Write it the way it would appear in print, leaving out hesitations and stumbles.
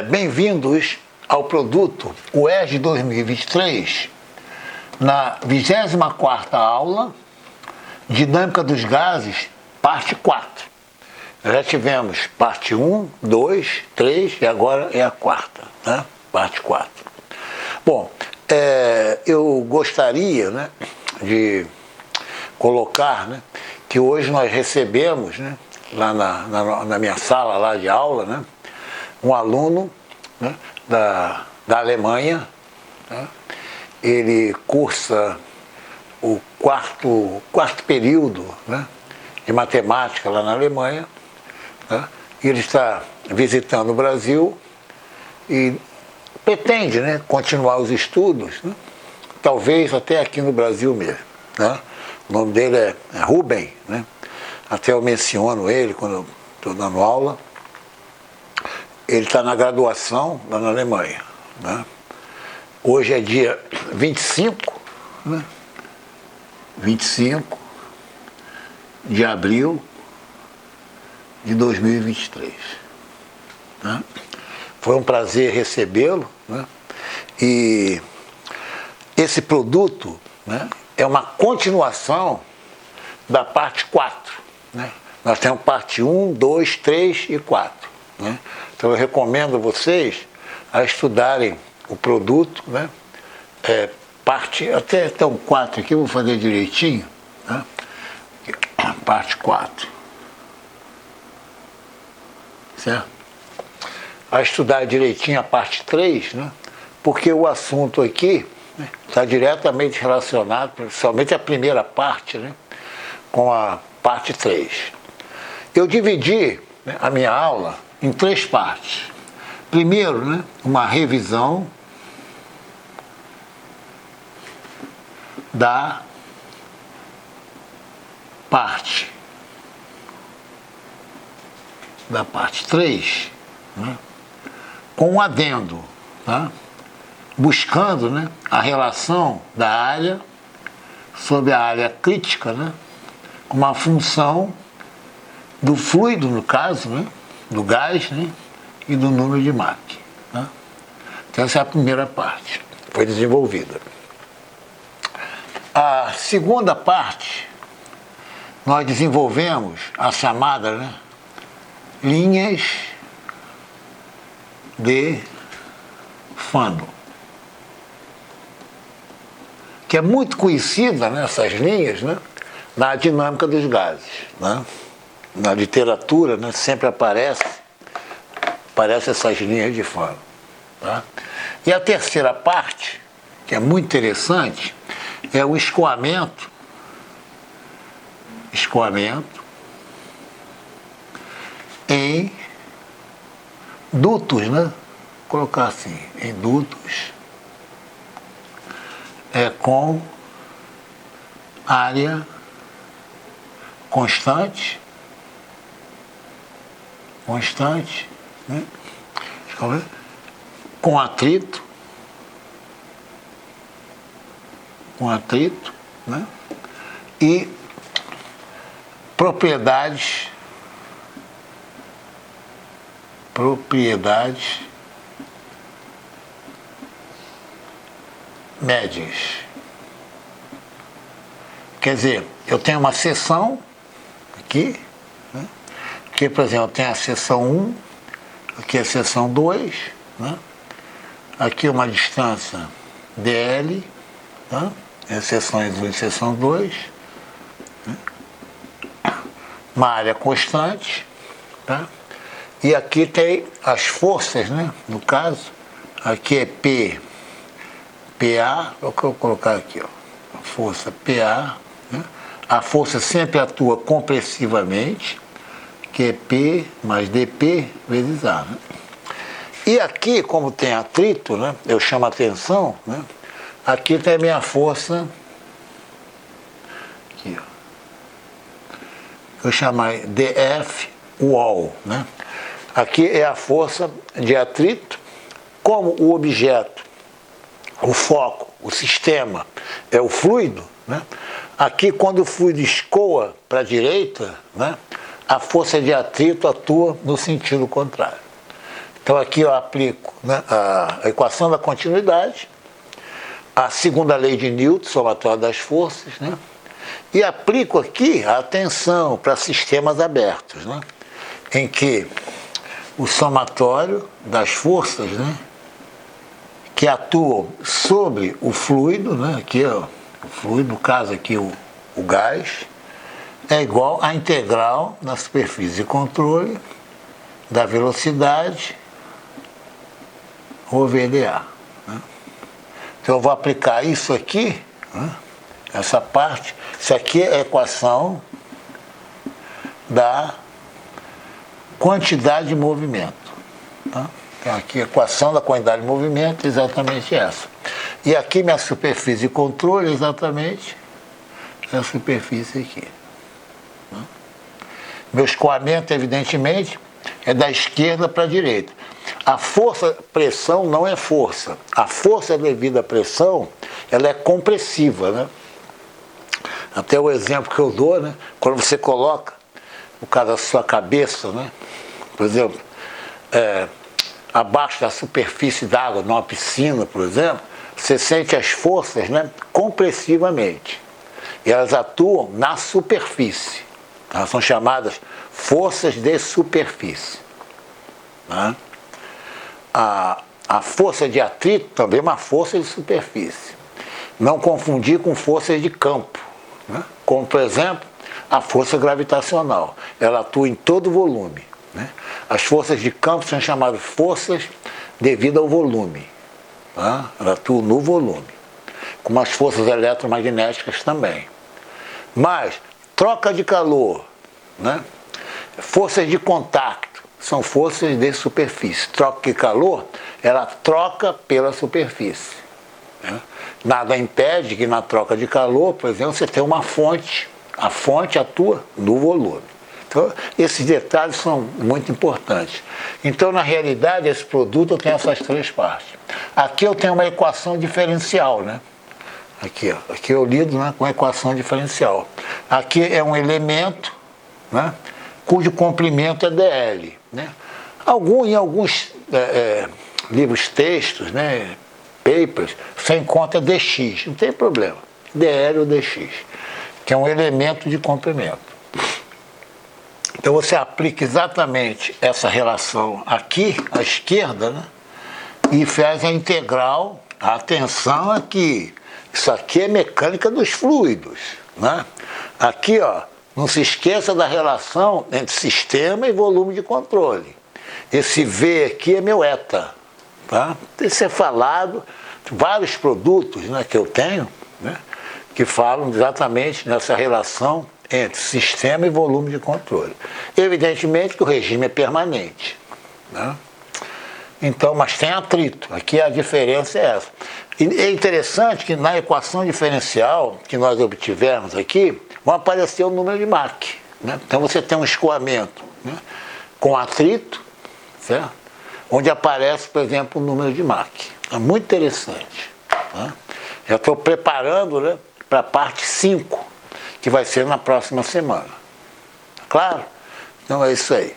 Bem-vindos ao produto UERJ 2023, na 24ª aula, Dinâmica dos Gases, parte 4. Já tivemos parte 1, 2, 3 e agora é a quarta, né? Parte 4. Bom, eu gostaria, né, de colocar, né, que hoje nós recebemos, né, lá na minha sala lá de aula, né, um aluno, né, da Alemanha, né. Ele cursa o quarto período, né, de matemática lá na Alemanha, né. Ele está visitando o Brasil e pretende, né, continuar os estudos, né, talvez até aqui no Brasil mesmo, né. O nome dele é Rubem, né. Até eu menciono ele quando eu estou dando aula. Ele está na graduação lá na Alemanha, né? Hoje é dia 25, né? 25 de abril de 2023. Né? Foi um prazer recebê-lo, né? E esse produto, né, é uma continuação da parte 4. Né? Nós temos parte 1, 2, 3 e 4. Né? Então eu recomendo a vocês a estudarem o produto, né? Parte, até então 4 aqui, eu vou fazer direitinho, né? Parte 4. Certo? A estudar direitinho a parte 3, né? Porque o assunto aqui está diretamente relacionado, principalmente a primeira parte, né, com a parte 3. Eu dividi, né, a minha aula em 3 partes. Primeiro, né, uma revisão da parte 3, né, com um adendo, tá? Buscando, né, a relação da área sobre a área crítica, né, com uma função do fluido, no caso, né, do gás, né, e do número de Mach. Né? Então essa é a primeira parte, foi desenvolvida. A segunda parte, nós desenvolvemos a chamada, né, linhas de Fano, que é muito conhecida, né, essas linhas, né, na dinâmica dos gases. Né? Na literatura, né, sempre aparecem essas linhas de Fano. Tá? E a terceira parte, que é muito interessante, é o escoamento em dutos, né? Vou colocar assim, em dutos com área constante, né? Com atrito, né? E propriedades médias. Quer dizer, eu tenho uma seção aqui, né? Aqui, por exemplo, eu tenho a seção 1, aqui a seção 2, né? Aqui uma distância dl, tá? Seções 1 e seção 2, né? Uma área constante, tá? E aqui tem as forças, né? No caso, aqui é PA, o que eu vou colocar aqui, ó, a força PA, né? A força sempre atua compressivamente, que é P mais dP vezes A. Né? E aqui, como tem atrito, né? Eu chamo a atenção, né? Aqui tem a minha força, aqui, ó, eu chamo dF wall, né? Aqui é a força de atrito. Como o objeto, o foco, o sistema é o fluido, né? Aqui, quando o fluido escoa para a direita, né, a força de atrito atua no sentido contrário. Então aqui eu aplico, né, a equação da continuidade, a segunda lei de Newton, somatório das forças, né, e aplico aqui a tensão para sistemas abertos, né, em que o somatório das forças, né, que atuam sobre o fluido, né, aqui ó, o fluido, no caso aqui o gás, é igual à integral da superfície de controle da velocidade OVDA. Né? Então eu vou aplicar isso aqui, né, essa parte, isso aqui é a equação da quantidade de movimento. Tá? Então aqui a equação da quantidade de movimento é exatamente essa. E aqui minha superfície de controle é exatamente essa superfície aqui. Né? Meu escoamento, evidentemente, é da esquerda para a direita. A força-pressão não é força. A força devida à pressão, ela é compressiva, né? Até o exemplo que eu dou, né? Quando você coloca o caso da sua cabeça, né? Por exemplo, abaixo da superfície d'água, numa piscina, por exemplo, você sente as forças, né, compressivamente. E elas atuam na superfície. Elas são chamadas forças de superfície. Né? A força de atrito também é uma força de superfície. Não confundir com forças de campo. Né? Como, por exemplo, a força gravitacional. Ela atua em todo o volume. Né? As forças de campo são chamadas forças devido ao volume. Tá? Ela atua no volume. Como as forças eletromagnéticas também. Mas, troca de calor, né? Forças de contato, são forças de superfície. Troca de calor, ela troca pela superfície. Né? Nada impede que na troca de calor, por exemplo, você tenha uma fonte. A fonte atua no volume. Então, esses detalhes são muito importantes. Então, na realidade, esse produto tem essas três partes. Aqui eu tenho uma equação diferencial, né? Aqui, ó, aqui eu lido, né, com a equação diferencial. Aqui é um elemento, né, cujo comprimento é dl. Né? Em alguns livros textos, né, papers, você encontra dx, não tem problema. dl ou dx, que é um elemento de comprimento. Então você aplica exatamente essa relação aqui, à esquerda, né, e faz a integral. Atenção aqui, isso aqui é mecânica dos fluidos. Né? Aqui, ó, não se esqueça da relação entre sistema e volume de controle. Esse V aqui é meu eta. Tá? Isso é falado, vários produtos, né, que eu tenho, né, que falam exatamente nessa relação entre sistema e volume de controle. Evidentemente que o regime é permanente. Né? Então, mas tem atrito. Aqui a diferença é essa. E é interessante que na equação diferencial que nós obtivemos aqui, vão aparecer o número de Mach. Né? Então você tem um escoamento, né, com atrito, certo? Onde aparece, por exemplo, o número de Mach. É muito interessante. Tá? Já estou preparando, né, para a parte 5, que vai ser na próxima semana. Claro? Então é isso aí.